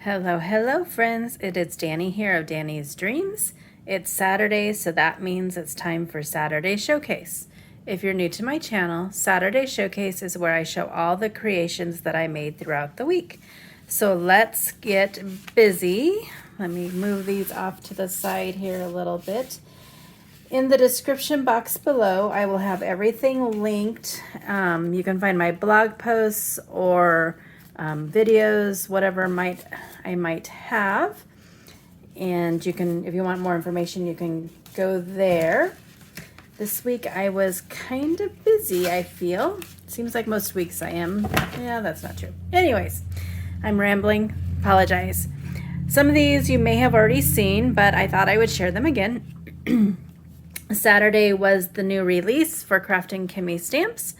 Hello, hello friends. It is Danny here of Danny's Dreams. It's Saturday, so that means it's time for Saturday Showcase. If you're new to my channel, Saturday Showcase is where I show all the creations that I made throughout the week. So let's get busy. Let me move these off to the side here a little bit. In the description box below, I will have everything linked. You can find my blog posts or videos, whatever I might have. And you can, if you want more information, you can go there. This week I was kind of busy, I feel. Seems like most weeks I am. Yeah, that's not true. Anyways, I'm rambling. Apologize. Some of these you may have already seen, but I thought I would share them again. Saturday was the new release for Crafting Kimmy stamps.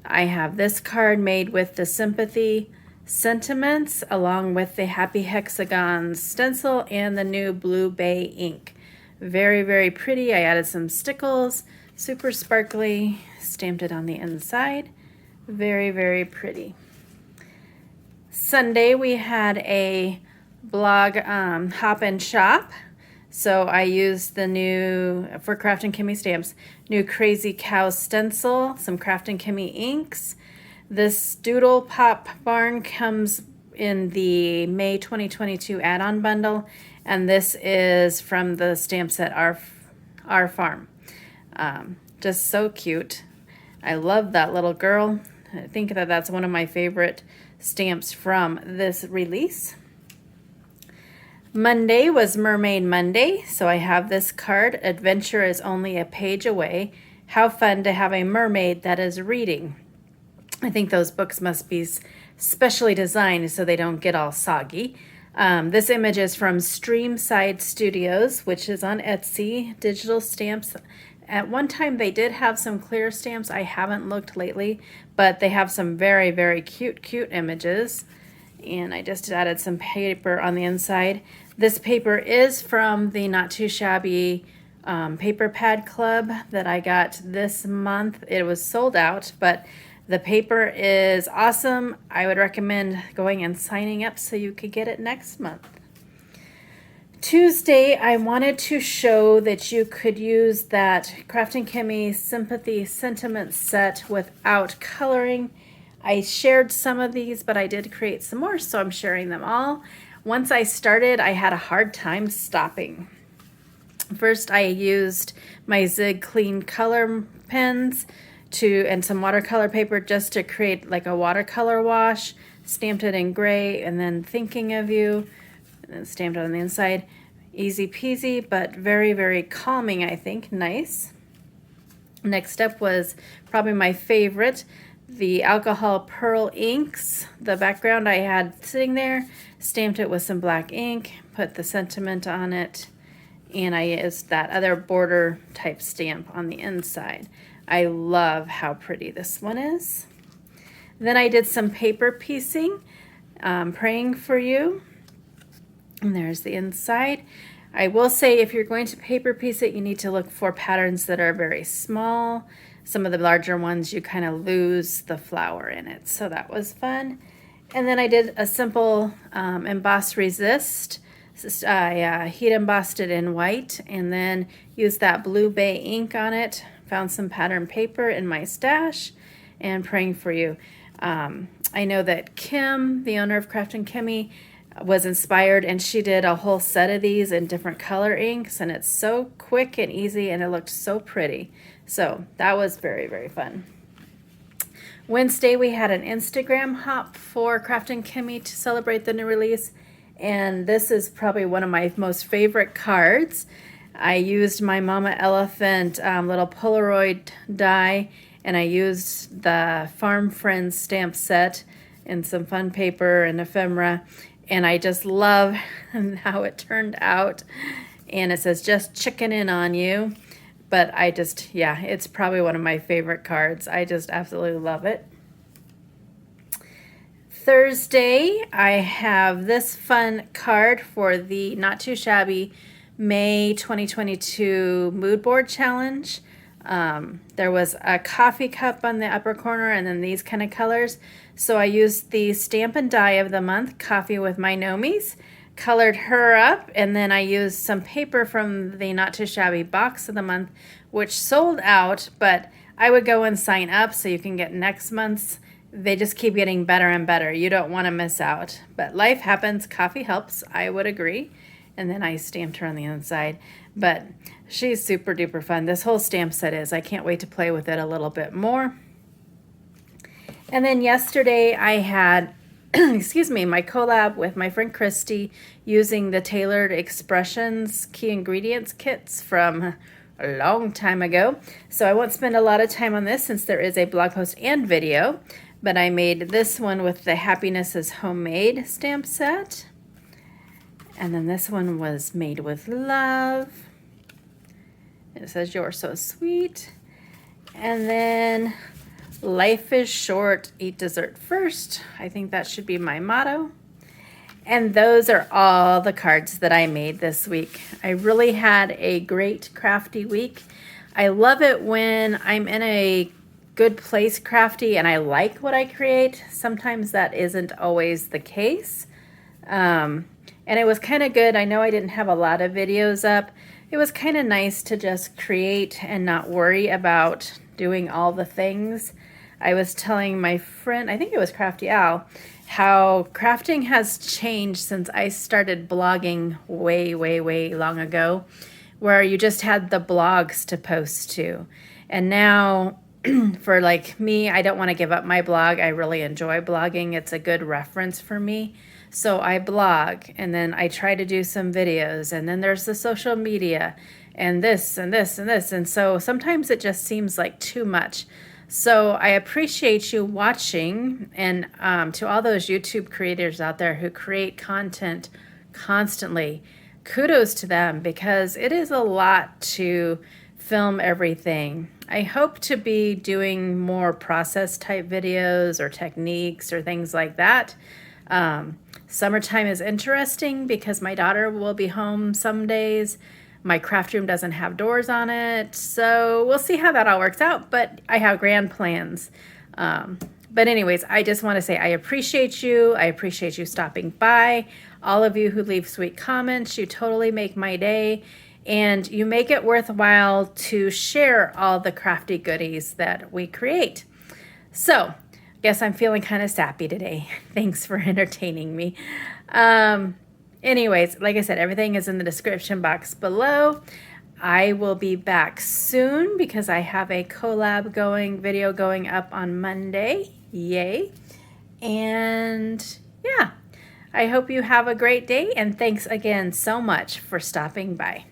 I have this card made with the sympathy sentiments along with the Happy Hexagons stencil and the new Blue Bay ink. Very, very pretty. I added some stickles, super sparkly, stamped it on the inside. Very, very pretty. Sunday we had a blog hop and shop. So I used the new, for Crafting Kimmy stamps, new Crazy Cow stencil, some Crafting Kimmy inks. This Doodle Pop Barn comes in the May 2022 add-on bundle, and this is from the stamps at our farm. Just so cute. I love that little girl. I think that that's one of my favorite stamps from this release. Monday was Mermaid Monday, so I have this card, Adventure is Only a Page Away. How fun to have a mermaid that is reading. I think those books must be specially designed so they don't get all soggy. This image is from Streamside Studios, which is on Etsy, digital stamps. At one time they did have some clear stamps. I haven't looked lately, but they have some very, very cute images. And I just added some paper on the inside. This paper is from the Not Too Shabby Paper Pad Club that I got this month. It was sold out, but the paper is awesome. I would recommend going and signing up so you could get it next month. Tuesday, I wanted to show that you could use that Crafting Kimmy Sympathy Sentiment set without coloring. I shared some of these, but I did create some more, so I'm sharing them all. Once I started, I had a hard time stopping. First, I used my Zig Clean Color pens and some watercolor paper just to create like a watercolor wash. Stamped it in gray, and then Thinking of You, and then stamped it on the inside. Easy peasy, but very, very calming, I think. Nice. Next up was probably my favorite, the Alcohol Pearl inks. The background I had sitting there, stamped it with some black ink, put the sentiment on it, and I used that other border type stamp on the inside. I love how pretty this one is. Then I did some paper piecing, Praying for You, and there's the inside. I will say if you're going to paper piece it, you need to look for patterns that are very small. Some of the larger ones, you kind of lose the flower in it. So that was fun. And then I did a simple emboss resist. I heat embossed it in white and then used that Blue Bay ink on it. Found some pattern paper in my stash and Praying for You. I know that Kim, the owner of Crafting Kimmy, was inspired and she did a whole set of these in different color inks, and it's so quick and easy and it looked so pretty. So that was very, very fun. Wednesday we had an Instagram hop for Crafting Kimmy to celebrate the new release, and this is probably one of my most favorite cards. I used my Mama Elephant little Polaroid die, and I used the Farm Friends stamp set and some fun paper and ephemera, and I just love how it turned out. And it says, just chickening on you. But yeah, it's probably one of my favorite cards. I just absolutely love it. Thursday, I have this fun card for the Not Too Shabby May 2022 Mood Board Challenge. There was a coffee cup on the upper corner and then these kind of colors. So I used the Stamp and Die of the Month, Coffee with My Nomies, colored her up, and then I used some paper from the Not Too Shabby Box of the Month, which sold out, but I would go and sign up so you can get next month's. They just keep getting better and better. You don't want to miss out. But life happens. Coffee helps. I would agree. And then I stamped her on the inside. But she's super duper fun. This whole stamp set is. I can't wait to play with it a little bit more. And then yesterday I had, excuse me, my collab with my friend Christy using the Tailored Expressions Key Ingredients kits from a long time ago. So I won't spend a lot of time on this since there is a blog post and video. But I made this one with the Happiness is Homemade stamp set. And then this one was made with love. It says, "You're so sweet." And then life is short, eat dessert first. I think that should be my motto. And those are all the cards that I made this week. I really had a great crafty week. I love it when I'm in a good place crafty and I like what I create. Sometimes that isn't always the case. And it was kind of good. I know I didn't have a lot of videos up. It was kind of nice to just create and not worry about doing all the things. I was telling my friend, I think it was Crafty Al, how crafting has changed since I started blogging way, way, way long ago, where you just had the blogs to post to. And now for like me, I don't want to give up my blog. I really enjoy blogging. It's a good reference for me. So I blog and then I try to do some videos and then there's the social media and this and this and this. And so sometimes it just seems like too much. So I appreciate you watching, and to all those YouTube creators out there who create content constantly, kudos to them because it is a lot to film everything. I hope to be doing more process type videos or techniques or things like that. Summertime is interesting because my daughter will be home some days. My craft room doesn't have doors on it, so we'll see how that all works out, but I have grand plans. But anyways, I just want to say I appreciate you. I appreciate you stopping by. All of you who leave sweet comments, you totally make my day, and you make it worthwhile to share all the crafty goodies that we create. So, I guess I'm feeling kind of sappy today. Thanks for entertaining me. Anyways, like I said, everything is in the description box below. I will be back soon because I have a collab video going up on Monday. Yay. And yeah, I hope you have a great day and thanks again so much for stopping by.